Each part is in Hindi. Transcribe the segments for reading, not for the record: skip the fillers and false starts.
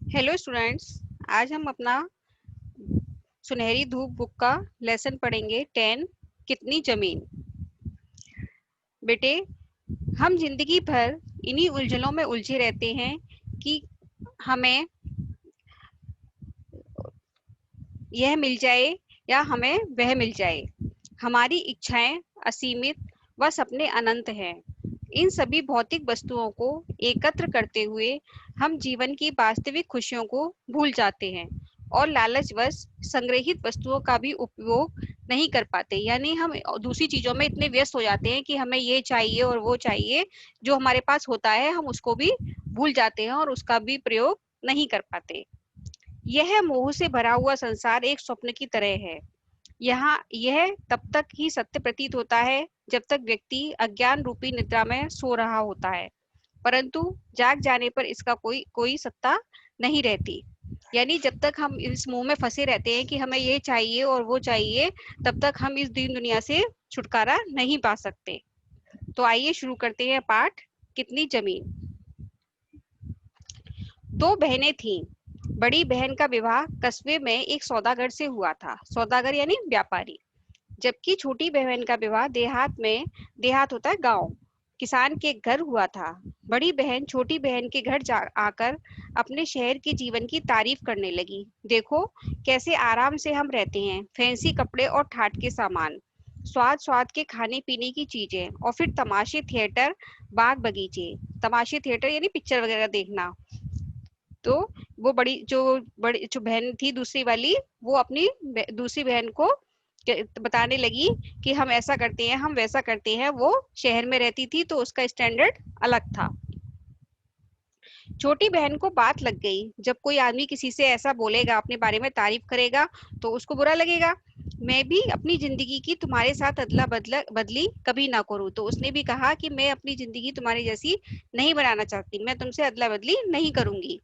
Hello students. आज हम अपना सुनहरी धूप बुक का लेसन पढ़ेंगे 10 कितनी जमीन। बेटे, हम जिंदगी भर इन्हीं उलझनों में उलझे रहते हैं कि हमें यह मिल जाए या हमें वह मिल जाए। हमारी इच्छाएं असीमित व सपने अनंत हैं। इन सभी भौतिक वस्तुओं को एकत्र करते हुए हम जीवन की वास्तविक खुशियों को भूल जाते हैं और लालचवश संग्रहित वस्तुओं का भी उपयोग नहीं कर पाते। यानी हम दूसरी चीजों में इतने व्यस्त हो जाते हैं कि हमें ये चाहिए और वो चाहिए, जो हमारे पास होता है हम उसको भी भूल जाते हैं और उसका भी प्रयोग नहीं कर पाते। यह मोह से भरा हुआ संसार एक स्वप्न की तरह है। यहाँ यह तब तक ही सत्य प्रतीत होता है जब तक व्यक्ति अज्ञान रूपी निद्रा में सो रहा होता है, परंतु जाग जाने पर इसका कोई कोई सत्ता नहीं रहती। यानी जब तक हम इस मोह में फंसे रहते हैं कि हमें ये चाहिए और वो चाहिए, तब तक हम इस दीन दुनिया से छुटकारा नहीं पा सकते। तो आइए शुरू करते हैं पाठ कितनी जमीन। दो बहनें थीं। बड़ी बहन का विवाह कस्बे में एक सौदागर से हुआ था। सौदागर यानी व्यापारी। जबकि छोटी बहन का विवाह देहात होता है गांव, किसान के घर हुआ था। बड़ी बहन छोटी बहन के घर जा आकर अपने शहर के जीवन की तारीफ करने लगी। देखो कैसे आराम से हम रहते हैं, फैंसी कपड़े और ठाट के सामान, स्वाद स्वाद के खाने पीने की चीजें, और फिर तमाशे थिएटर, बाग बगीचे। तमाशे थिएटर यानी पिक्चर वगैरह देखना। तो वो बड़ी जो बहन थी दूसरी वाली, वो अपनी दूसरी बहन को बताने लगी कि हम ऐसा करते हैं, हम वैसा करते हैं। वो शहर में रहती थी तो उसका स्टैंडर्ड अलग था। छोटी बहन को बात लग गई, जब कोई आदमी किसी से ऐसा बोलेगा, अपने बारे में तारीफ करेगा, तो उसको बुरा लगेगा। मैं भी अपनी जिंदगी की तुम्हारे साथ अदला बदली कभी ना करूं। तो उसने भी कहा कि मैं अपनी जिंदगी तुम्हारी जैसी नहीं बनाना चाहती, मैं तुमसे अदला बदली नहीं करूंगी।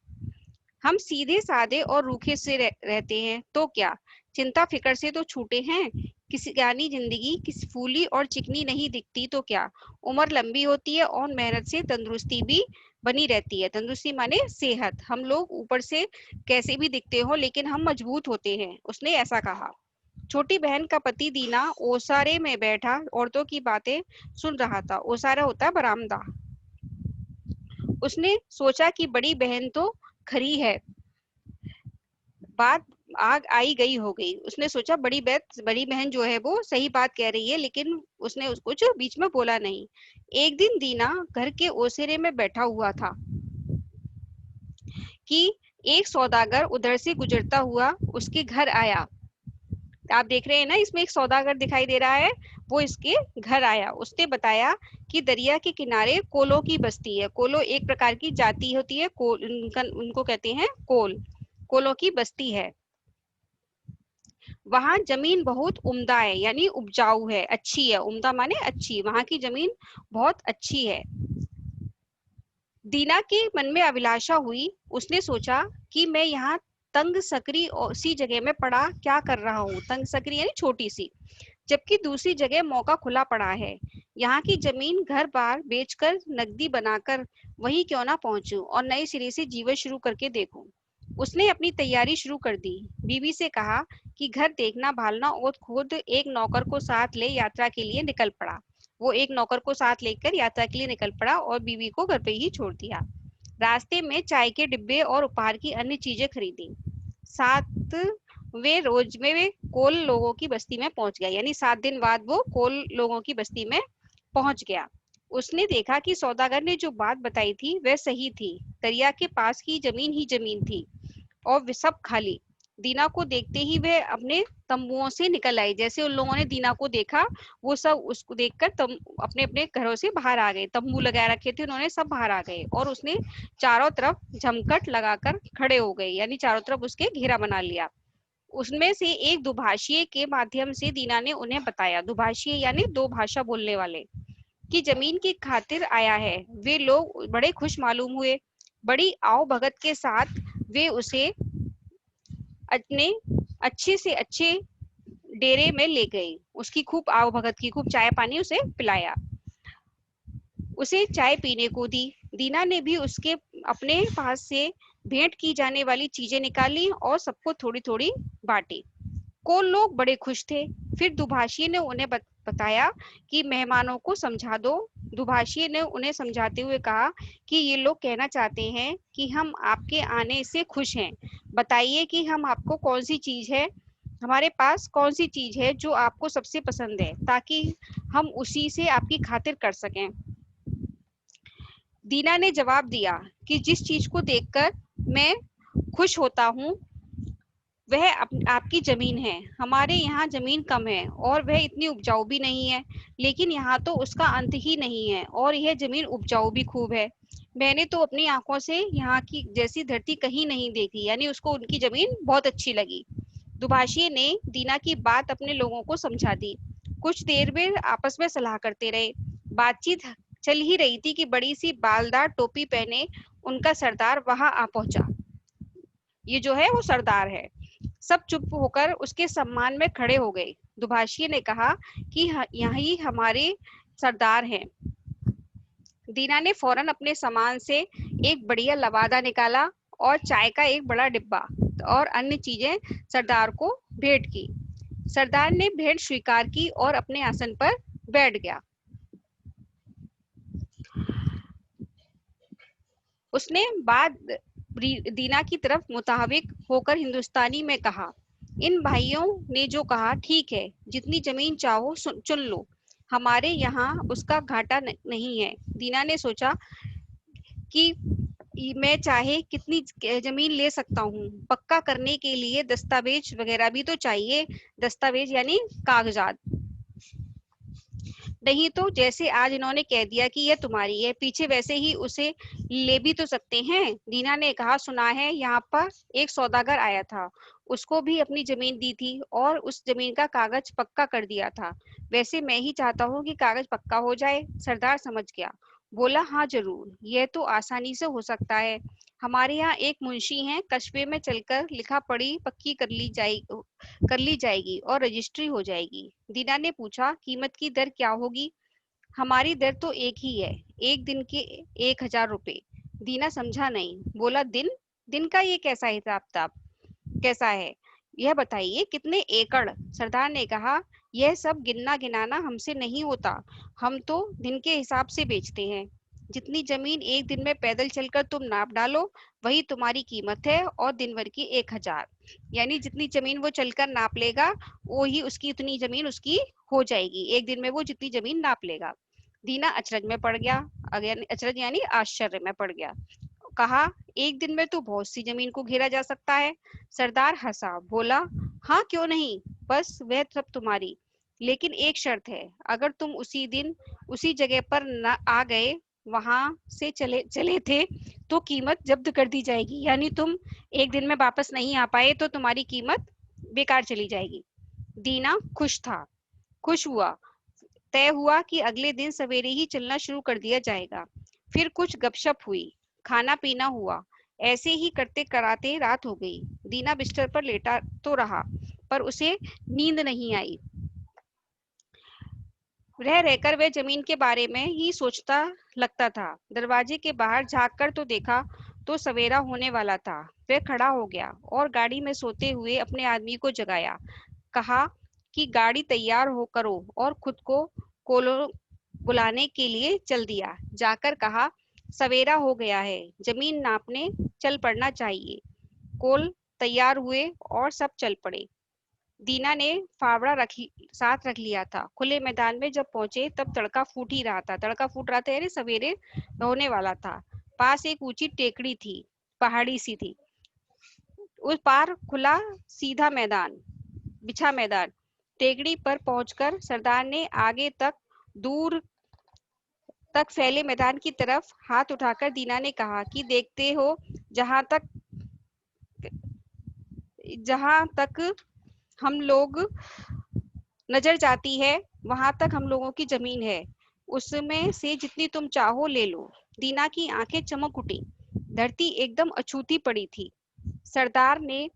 हम सीधे साधे और रूखे से रहते हैं तो क्या, चिंता फिक्र से तो छूटे हैं। किसी गानी जिंदगी किसी फूली और चिकनी नहीं दिखती तो क्या, उम्र लंबी होती है और मेहनत से तंदुरुस्ती भी बनी रहती है। तंदुरुस्ती माने सेहत। हम लोग ऊपर से कैसे भी दिखते हो लेकिन हम मजबूत होते हैं, उसने ऐसा कहा। छोटी बहन का पति दीना ओसारे में बैठा औरतों की बातें सुन रहा था। ओसारा होता है बरामदा। उसने सोचा कि बड़ी बहन तो खरी है, बात आग आई गई हो गई। उसने सोचा बड़ी बहन जो है वो सही बात कह रही है, लेकिन उसने उसको जो बीच में बोला नहीं। एक दिन दीना घर के ओसेरे में बैठा हुआ था कि एक सौदागर उधर से गुजरता हुआ उसके घर आया। आप देख रहे हैं ना, इसमें एक सौदागर दिखाई दे रहा है, वो इसके घर आया। उसने बताया कि दरिया के किनारे कोलों की बस्ती है। कोलो एक प्रकार की जाति होती है, कोल उनको कहते हैं कोल। कोलों की बस्ती है। वहां जमीन बहुत उम्दा है, यानी उपजाऊ है, अच्छी है। उम्दा माने अच्छी, वहां की जमीन बहुत अच्छी है। दीना के मन में अभिलाषा हुई। उसने सोचा कि मैं यहाँ तंग सकरी सी जगह में पड़ा क्या कर रहा हूँ। तंग सकरी यानी छोटी सी, जबकि दूसरी जगह मौका खुला पड़ा है। यहाँ की जमीन घर बार बेचकर नकदी बनाकर वहीं क्यों ना पहुंचूं और नए सिरे से जीवन शुरू करके देखूं। उसने अपनी तैयारी शुरू कर दी। बीवी से कहा कि घर देखना भालना, और खुद एक नौकर को साथ ले यात्रा के लिए निकल पड़ा। वो एक नौकर को साथ लेकर यात्रा के लिए निकल पड़ा और बीवी को घर पे ही छोड़ दिया। रास्ते में चाय के डिब्बे और उपहार की अन्य चीजें खरीदी। सात वे कोल लोगों की बस्ती में पहुंच गया, यानी 7 दिन बाद वो कोल लोगों की बस्ती में पहुंच गया। उसने देखा कि सौदागर ने जो बात बताई थी वह सही थी। दरिया के पास की जमीन ही जमीन थी और वे सब खाली। दीना को देखते ही वह अपने तंबुओं से निकल आई। जैसे उन लोगों ने दीना को देखा, वो सब उसको देखकर अपने अपने घरों से बाहर आ गए। तंबू लगा रखे थे उन्होंने, सब बाहर आ गए और उसने चारों तरफ झमकट लगाकर खड़े हो गए, यानी चारों तरफ उसके घेरा बना लिया। उसमें से एक दुभाषिए के माध्यम से दीना ने उन्हें बताया, दुभाषिए यानी दो भाषा बोलने वाले, कि जमीन की खातिर आया है। वे लोग बड़े खुश मालूम हुए। बड़ी आओ भगत के साथ वे उसे अपने अच्छे से अच्छे डेरे में ले गए। उसकी खूब आओ भगत की, खूब चाय पानी उसे पिलाया, उसे चाय पीने को दी। दीना ने भी उसके अपने पास से भेंट की जाने वाली चीजें निकाली और सबको थोड़ी थोड़ी बांटी। कोल लोग बड़े खुश थे। फिर दुभाषी ने उन्हें बताया कि मेहमानों को समझा दो। दुभाषी ने उन्हें समझाते हुए कहा कि ये लोग कहना चाहते हैं कि हम आपके आने से खुश हैं। बताइए कि हम आपको कौन सी चीज है, हमारे पास कौन सी चीज है जो आपको सबसे पसंद है, ताकि हम उसी से आपकी खातिर कर सकें। दीना ने जवाब दिया कि जिस चीज को देखकर मैं खुश होता हूँ वह आपकी जमीन है। हमारे यहाँ जमीन कम है और वह इतनी उपजाऊ भी नहीं है, लेकिन यहाँ तो उसका अंत ही नहीं है और यह जमीन उपजाऊ भी खूब है। मैंने तो अपनी आंखों से यहाँ की जैसी धरती कहीं नहीं देखी, यानी उसको उनकी जमीन बहुत अच्छी लगी। दुभाषी ने दीना की बात अपने लोगों को समझा दी। कुछ देर में आपस में सलाह करते रहे। बातचीत चल ही रही थी कि बड़ी सी बालदार टोपी पहने उनका सरदार वहां आ पहुंचा। ये जो है वो सरदार है। सब चुप होकर उसके सम्मान में खड़े हो गए। दुभाषी ने कहा कि यही हमारे सरदार हैं। दीना ने फौरन अपने सामान से एक बढ़िया लवादा निकाला और चाय का एक बड़ा डिब्बा और अन्य चीजें सरदार को भेंट की। सरदार ने भेंट स्वीकार की और अपने आसन पर बैठ गया। उसने बात दीना की तरफ मुताबिक होकर हिंदुस्तानी में कहा, इन भाइयों ने जो कहा ठीक है, जितनी जमीन चाहो चुन लो, हमारे यहाँ उसका घाटा नहीं है। दीना ने सोचा कि मैं चाहे कितनी जमीन ले सकता हूँ, पक्का करने के लिए दस्तावेज वगैरह भी तो चाहिए। दस्तावेज यानी कागजात, नहीं तो जैसे आज इन्होंने कह दिया कि यह तुम्हारी है, पीछे वैसे ही उसे ले भी तो सकते हैं। दीना ने कहा, सुना है यहाँ पर एक सौदागर आया था, उसको भी अपनी जमीन दी थी और उस जमीन का कागज पक्का कर दिया था। वैसे मैं ही चाहता हूँ कि कागज पक्का हो जाए। सरदार समझ गया, बोला, हाँ जरूर, यह तो आसानी से हो सकता है। हमारे यहाँ एक मुंशी हैं, कस्बे में चलकर लिखा पढ़ी पक्की कर ली जाएगी और रजिस्ट्री हो जाएगी। दीना ने पूछा, कीमत की दर क्या होगी? हमारी दर तो एक ही है, एक दिन के 1,000 रुपए। दीना समझा नहीं, बोला, दिन दिन का ये कैसा हिसाब किताब, कैसा है, यह बताइए कितने एकड़? सरदार ने कहा, यह सब गिनना गिनाना हमसे नहीं होता, हम तो दिन के हिसाब से बेचते हैं। जितनी जमीन एक दिन में पैदल चलकर तुम नाप डालो वही तुम्हारी कीमत है, और दिन भर की 1,000, यानी जितनी जमीन वो चलकर नाप लेगा वो ही उसकी उतनी जमीन उसकी हो जाएगी, एक दिन में वो जितनी जमीन नाप लेगा। दीना अचरज में पड़ गया, अगर अचरज यानी आश्चर्य में पड़ गया। कहा, एक दिन में तो बहुत सी जमीन को घेरा जा सकता है। सरदार हंसा, बोला, हाँ क्यों नहीं, बस वह सब तुम्हारी, लेकिन एक शर्त है, अगर तुम उसी दिन उसी जगह पर न आ गए, वहां से चले चले थे, तो कीमत जब्त कर दी जाएगी, यानी तुम एक दिन में वापस नहीं आ पाए तो तुम्हारी कीमत बेकार चली जाएगी। दीना खुश हुआ। तय हुआ कि अगले दिन सवेरे ही चलना शुरू कर दिया जाएगा। फिर कुछ गपशप हुई, खाना पीना हुआ। ऐसे ही करते कराते रात हो गई। दीना बिस्तर पर लेटा तो रहा, पर उसे नींद नहीं आई। रह रहकर वह जमीन के बारे में ही सोचता लगता था। दरवाजे के बाहर झांक कर तो देखा तो सवेरा होने वाला था। वह खड़ा हो गया और गाड़ी में सोते हुए अपने आदमी को जगाया। कहा कि गाड़ी तैयार हो करो, और खुद को कोलो बुलाने के लिए चल दिया। जाकर कहा, सवेरा हो गया है, जमीन नापने चल पड़ना चाहिए। कोल तैयार हुए और सब चल पड़े। दीना ने फावड़ा साथ रख लिया था। खुले मैदान में जब पहुंचे तब तड़का फूट ही रहा था। तड़का फूट रहा था यानी सवेरे होने वाला था। पास एक ऊंची टेकड़ी थी, पहाड़ी सी थी। उस पार खुला सीधा मैदान, बिछा मैदान। टेकड़ी पर पहुंचकर सरदार ने आगे तक दूर तक फैले मैदान की तरफ हाथ उठाकर दीना ने कहा कि देखते हो, जहां तक हम लोग नजर जाती है वहां तक हम लोगों की जमीन है, उसमें से जितनी तुम चाहो ले लो। दीना की आंखें चमक उठी। धरती एकदम अछूती पड़ी थी। सरदार ने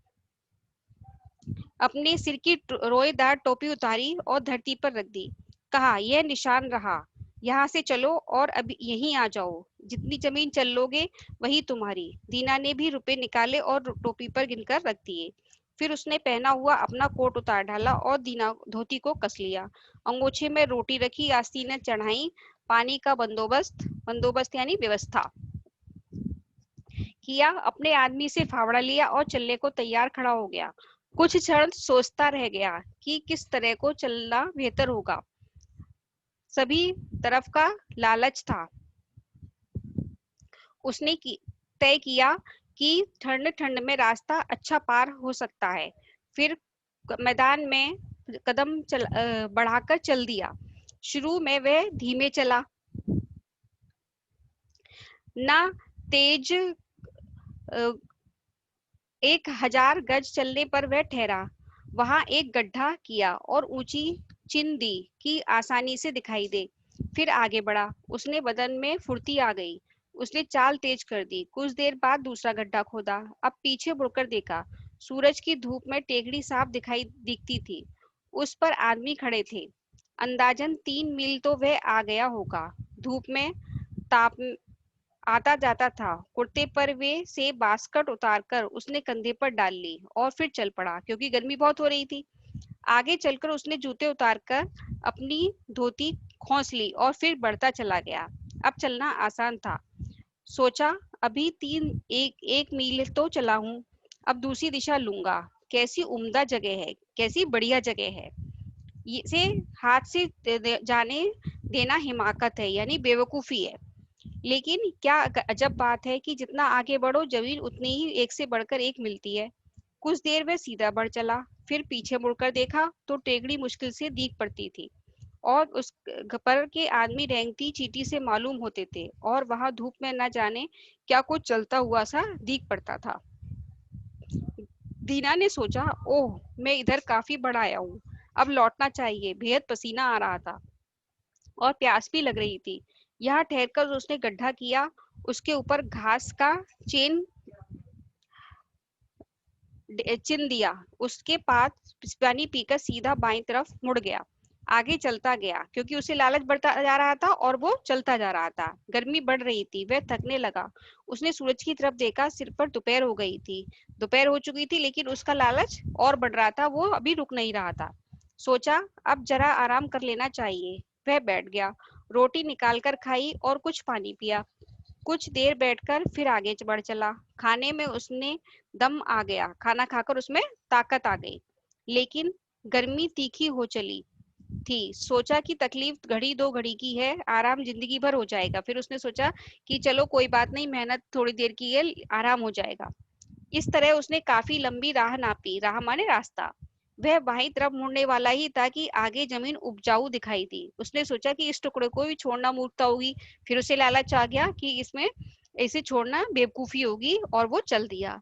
अपने सिर की रोएदार टोपी उतारी और धरती पर रख दी। कहा, यह निशान रहा, यहाँ से चलो और अभी यहीं आ जाओ, जितनी जमीन चल लोगे वही तुम्हारी। दीना ने भी रुपए निकाले और टोपी पर गिनकर रख दिए। फिर उसने पहना हुआ अपना कोट उतार डाला और दीना धोती को कस लिया। अंगोछे में रोटी रखी, आस्तीन ने चढ़ाई। पानी का बंदोबस्त बंदोबस्त यानी व्यवस्था किया। अपने आदमी से फावड़ा लिया और चलने को तैयार खड़ा हो गया। कुछ क्षण सोचता रह गया कि किस तरह को चलना बेहतर होगा। सभी तरफ का लालच था। उसने तय किया कि ठंड ठंड में रास्ता अच्छा पार हो सकता है। फिर मैदान में कदम बढ़ाकर चल दिया। शुरू में वह धीमे चला, ना तेज। 1000 गज चलने पर वह ठहरा। वहां एक गड्ढा किया और ऊंची चिन दी कि आसानी से दिखाई दे। फिर आगे बढ़ा। उसने बदन में फुर्ती आ गई। उसने चाल तेज कर दी। कुछ देर बाद दूसरा गड्ढा खोदा। अब पीछे मुड़कर देखा। सूरज की धूप में टेकड़ी साफ दिखाई दिखती थी। उस पर आदमी खड़े थे। अंदाजन 3 मील तो वह आ गया होगा। धूप में ताप आता जाता था। कुर्ते पर वे से बास्कट उतारकर उसने कंधे पर डाल ली और फिर चल पड़ा, क्योंकि गर्मी बहुत हो रही थी। आगे चलकर उसने जूते उतारकर अपनी धोती खोस ली और फिर बढ़ता चला गया। अब चलना आसान था। सोचा, अभी एक एक मील तो चला हूँ, अब दूसरी दिशा लूंगा। कैसी उम्दा जगह है, कैसी बढ़िया जगह है। इसे हाथ से जाने देना हिमाकत है, यानी बेवकूफी है। लेकिन क्या अजब बात है कि जितना आगे बढ़ो जमीन उतनी ही एक से बढ़कर एक मिलती है। कुछ देर वह सीधा बढ़ चला। फिर पीछे मुड़कर देखा तो टेकड़ी मुश्किल से दीख पड़ती थी और उस पर के आदमी रेंगती चींटी से मालूम होते थे, और वहां धूप में न जाने क्या कुछ चलता हुआ सा दीख पड़ता था। दीना ने सोचा, ओह, मैं इधर काफी बढ़ आया हूँ, अब लौटना चाहिए। बेहद पसीना आ रहा था और प्यास भी लग रही थी। यहाँ ठहरकर उसने गड्ढा किया। उसके ऊपर घास का चेन चिन दिया। उसके पास पानी पीकर सीधा बाईं तरफ मुड़ गया। आगे चलता गया, क्योंकि उसे लालच बढ़ता जा रहा था और वो चलता जा रहा था। गर्मी बढ़ रही थी, वह थकने लगा। उसने सूरज की तरफ देखा। सिर पर दोपहर हो गई थी। दोपहर हो चुकी थी, लेकिन उसका लालच और बढ़ रहा था। वो अभी रुक नहीं रहा था। सोचा, अब जरा आराम कर लेना चाहिए। वह बैठ गया। रोटी निकाल कर खाई और कुछ पानी पिया। कुछ देर बैठकर फिर आगे बढ़ चला। खाने में उसने दम आ गया। खाना खाकर उसमें ताकत आ गई। लेकिन गर्मी तीखी हो चली थी। सोचा कि तकलीफ घड़ी दो घड़ी की है, आराम जिंदगी भर हो जाएगा। फिर उसने सोचा कि चलो कोई बात नहीं, मेहनत थोड़ी देर की है, आराम हो जाएगा। इस तरह उसने काफी लंबी राह नापी। राह माने रास्ता। वह बाईं तरफ मुड़ने वाला ही था कि आगे जमीन उपजाऊ दिखाई दी। उसने सोचा कि इस टुकड़े को भी छोड़ना मूर्खता होगी। फिर उसे लालच आ गया कि इसमें इसे छोड़ना बेवकूफी होगी, और वो चल दिया।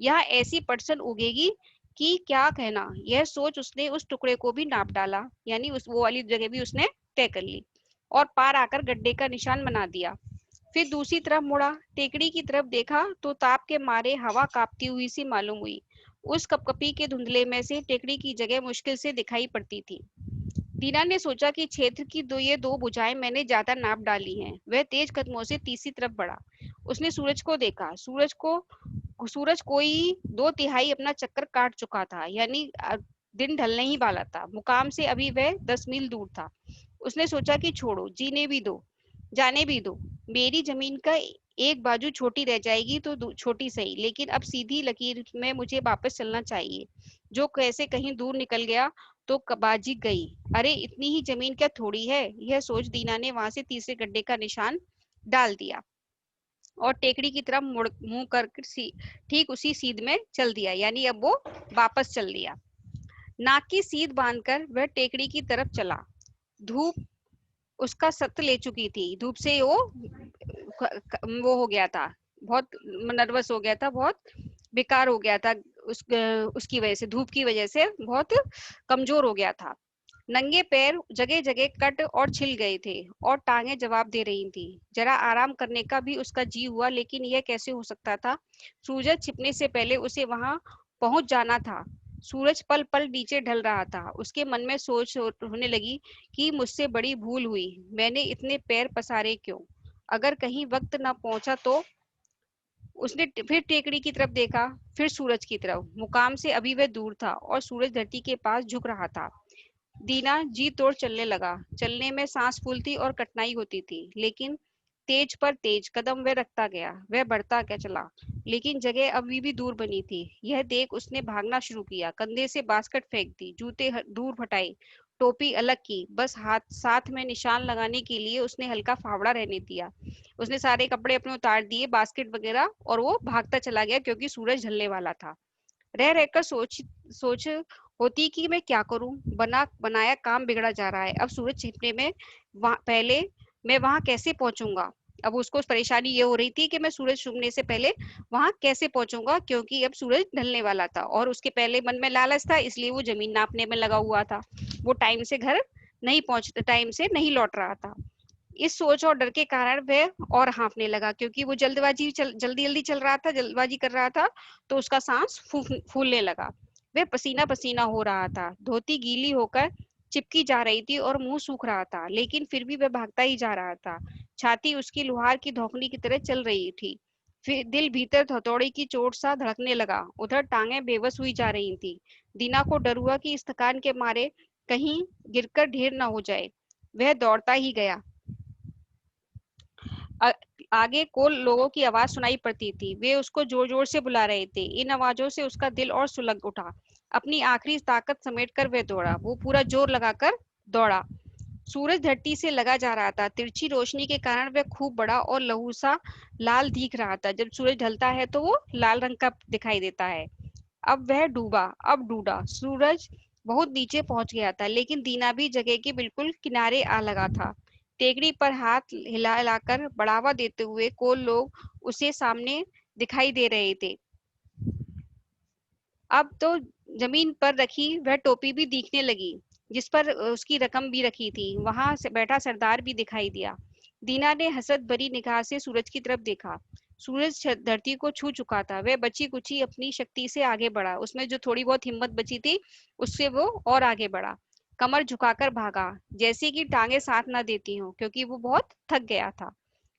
यहाँ ऐसी पटसन उगेगी कि क्या कहना। यह सोच उसने उस टुकड़े को भी नाप डाला, यानी उस वो वाली जगह भी उसने तय कर ली और पार आकर गड्ढे का निशान बना दिया। फिर दूसरी तरफ मुड़ा। टेकड़ी की तरफ देखा तो ताप के मारे हवा कांपती हुई सी मालूम हुई। उस कपकपी के धुंधले में से टेकड़ी की जगह मुश्किल से दिखाई पड़ती थी। दीना ने सोचा कि क्षेत्र की ये दो भुजाएं मैंने ज्यादा नाप डाली हैं। वह तेज कदमों से तीसरी तरफ बढ़ा। उसने सूरज को देखा। सूरज कोई 2/3 अपना चक्कर काट चुका था, यानी दिन ढलने ही वाला था। मुकाम से अभी वह 10 मील दूर था। उसने सोचा कि छोड़ो, जीने भी दो, जाने भी दो। मेरी जमीन का एक बाजू छोटी रह जाएगी तो छोटी सही, लेकिन अब सीधी लकीर में मुझे वापस चलना चाहिए। जो कैसे कहीं दूर निकल गया तो बाजी गई। अरे, इतनी ही जमीन क्या थोड़ी है। यह सोच दीना ने वहां से तीसरे गड्ढे का निशान डाल दिया और टेकड़ी की तरफ मुंह कर ठीक उसी सीध में चल दिया, यानी अब वो वापस चल दिया। नाक की सीध बांधकर वह टेकड़ी की तरफ चला। धूप उसका सत्त ले चुकी थी। धूप से वो हो गया था, बहुत नर्वस हो गया था, बहुत बेकार हो गया था। उसकी वजह से, धूप की वजह से बहुत कमजोर हो गया था। नंगे पैर जगह जगह कट और छिल गए थे और टांगे जवाब दे रही थी। जरा आराम करने का भी उसका जी हुआ, लेकिन यह कैसे हो सकता था। सूरज छिपने से पहले उसे वहां पहुंच जाना था। सूरज पल पल नीचे ढल रहा था। उसके मन में सोच होने लगी कि मुझसे बड़ी भूल हुई, मैंने इतने पैर पसारे क्यों, अगर कहीं वक्त न पहुंचा तो। उसने फिर टेकड़ी की तरफ देखा, फिर सूरज की तरफ। मुकाम से अभी वह दूर था और सूरज धरती के पास झुक रहा था। दीना जी तोड़ चलने लगा। चलने में सांस फूलती और कठिनाई होती थी, लेकिन तेज पर तेज कदम वह रखता गया। वह बढ़ता क्या चला, लेकिन जगह अभी भी दूर बनी थी। यह देख उसने भागना शुरू किया। कंधे से बास्केट फेंक दी, जूते दूर हटाए, टोपी अलग की। बस हाथ साथ में निशान लगाने के लिए उसने हल्का फावड़ा रहने दिया। उसने सारे कपड़े अपने उतार दिए, बास्केट वगैरह, और वो भागता चला गया क्योंकि सूरज ढलने वाला था। रह रहकर सोच सोच होती कि मैं क्या करूं, बना बनाया काम बिगड़ा जा रहा है। अब सूरज छिपने में पहले मैं वहां कैसे पहुंचूंगा। अब उसको परेशानी ये हो रही थी कि मैं सूरज डूबने से पहले वहां कैसे पहुंचूंगा, क्योंकि अब सूरज ढलने वाला था और उसके पहले मन में लालच था, इसलिए वो जमीन नापने में लगा हुआ था। वो टाइम से घर नहीं पहुंच टाइम से नहीं लौट रहा था। इस सोच और डर के कारण वह और हाँफने लगा, क्योंकि वो जल्दी जल्दी चल रहा था, जल्दबाजी कर रहा था। तो उसका सांस फूलने लगा। वह पसीना पसीना हो रहा था, धोती गीली होकर चिपकी जा रही थी और मुंह सूख रहा था, लेकिन फिर भी वह भागता ही जा रहा था। छाती उसकी लोहार की धौकनी की तरह चल रही थी। फिर दिल भीतर हथौड़ी की चोट सा धड़कने लगा। उधर टांगे बेबस हुई जा रही थी। दीना को डर हुआ कि इस थकान के मारे कहीं गिरकर ढेर न हो जाए। वह दौड़ता ही गया। आ- आगे को लोगों की आवाज सुनाई पड़ती थी। वे उसको जोर जोर से बुला रहे थे। इन आवाजों से उसका दिल और सुलग उठा। अपनी आखिरी ताकत समेट कर वह दौड़ा। वो पूरा जोर लगाकर दौड़ा। सूरज धरती से लगा जा रहा था। तिरछी रोशनी के कारण वह खूब बड़ा और लहू सा लाल दिख रहा था। जब सूरज ढलता है तो वो लाल रंग का दिखाई देता है। अब वह डूबा, अब डूबा। सूरज बहुत नीचे पहुंच गया था, लेकिन दीना भी जगह के बिल्कुल किनारे आ लगा था। टेकड़ी पर हाथ हिला हिलाकर बढ़ावा देते हुए को लोग उसे सामने दिखाई दे रहे थे। अब तो जमीन पर रखी वह टोपी भी दिखने लगी, जिस पर उसकी रकम भी रखी थी। वहां से बैठा सरदार भी दिखाई दिया। दीना ने हसरत भरी निगाह से सूरज की तरफ देखा। सूरज धरती को छू चुका था। वह बची कुची अपनी शक्ति से आगे बढ़ा। उसमें जो थोड़ी बहुत हिम्मत बची थी, उससे वो और आगे बढ़ा। कमर झुकाकर भागा, जैसे कि टांगे साथ ना देती हों, क्योंकि वो बहुत थक गया था।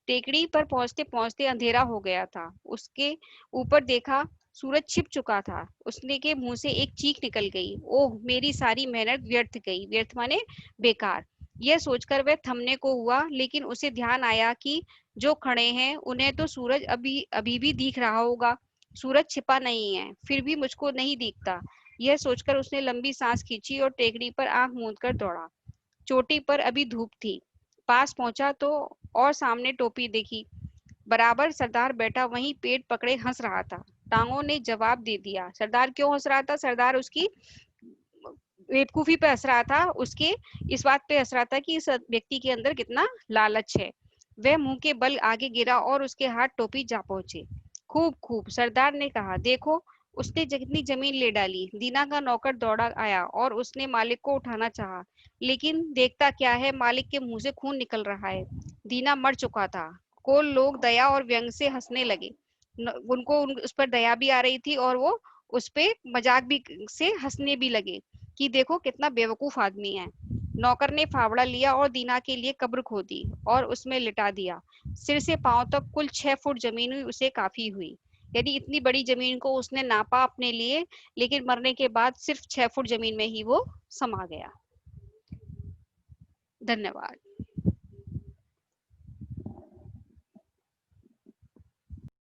टेकड़ी पर पहुंचते पहुंचते अंधेरा हो गया था। उसके ऊपर देखा, सूरज छिप चुका था। उसने के मुंह से एक चीख निकल गई, ओह मेरी सारी मेहनत व्यर्थ गई। व्यर्थ माने बेकार। यह सोचकर वह थमने को हुआ, लेकिन उसे ध्यान आया कि जो खड़े हैं उन्हें तो सूरज अभी अभी भी दिख रहा होगा। सूरज छिपा नहीं है, फिर भी मुझको नहीं दिखता। यह सोचकर उसने लंबी सांस खींची और टेकड़ी पर आंख मूंद कर दौड़ा। चोटी पर अभी धूप थी। पास पहुंचा तो और सामने टोपी देखी। बराबर सरदार बैठा वहीं पेट पकड़े हंस रहा था। टांगों ने जवाब दे दिया। सरदार क्यों हंस रहा था? सरदार उसकी बेवकूफी पे हंस रहा था, उसके इस बात पे हंस रहा था कि इस व्यक्ति के अंदर कितना लालच है। वह मुंह के बल आगे गिरा और उसके हाथ टोपी जा पहुंचे। खूब खूब, सरदार ने कहा। देखो, उसने जितनी जमीन ले डाली। दीना का नौकर दौड़ा आया और उसने मालिक को उठाना चाहा, लेकिन देखता क्या है, मालिक के मुंह से खून निकल रहा है। दीना मर चुका था। को लोग दया और व्यंग से हंसने लगे। उनको उस पर दया भी आ रही थी और वो उस पे मजाक भी से हंसने भी लगे कि देखो कितना बेवकूफ आदमी है। नौकर ने फावड़ा लिया और दीना के लिए कब्र खोदी और उसमें लिटा दिया। सिर से पांव तक कुल 6 फुट जमीन हुई, उसे काफी हुई। यदि इतनी बड़ी जमीन को उसने नापा अपने लिए, लेकिन मरने के बाद सिर्फ 6 फुट जमीन में ही वो समा गया। धन्यवाद।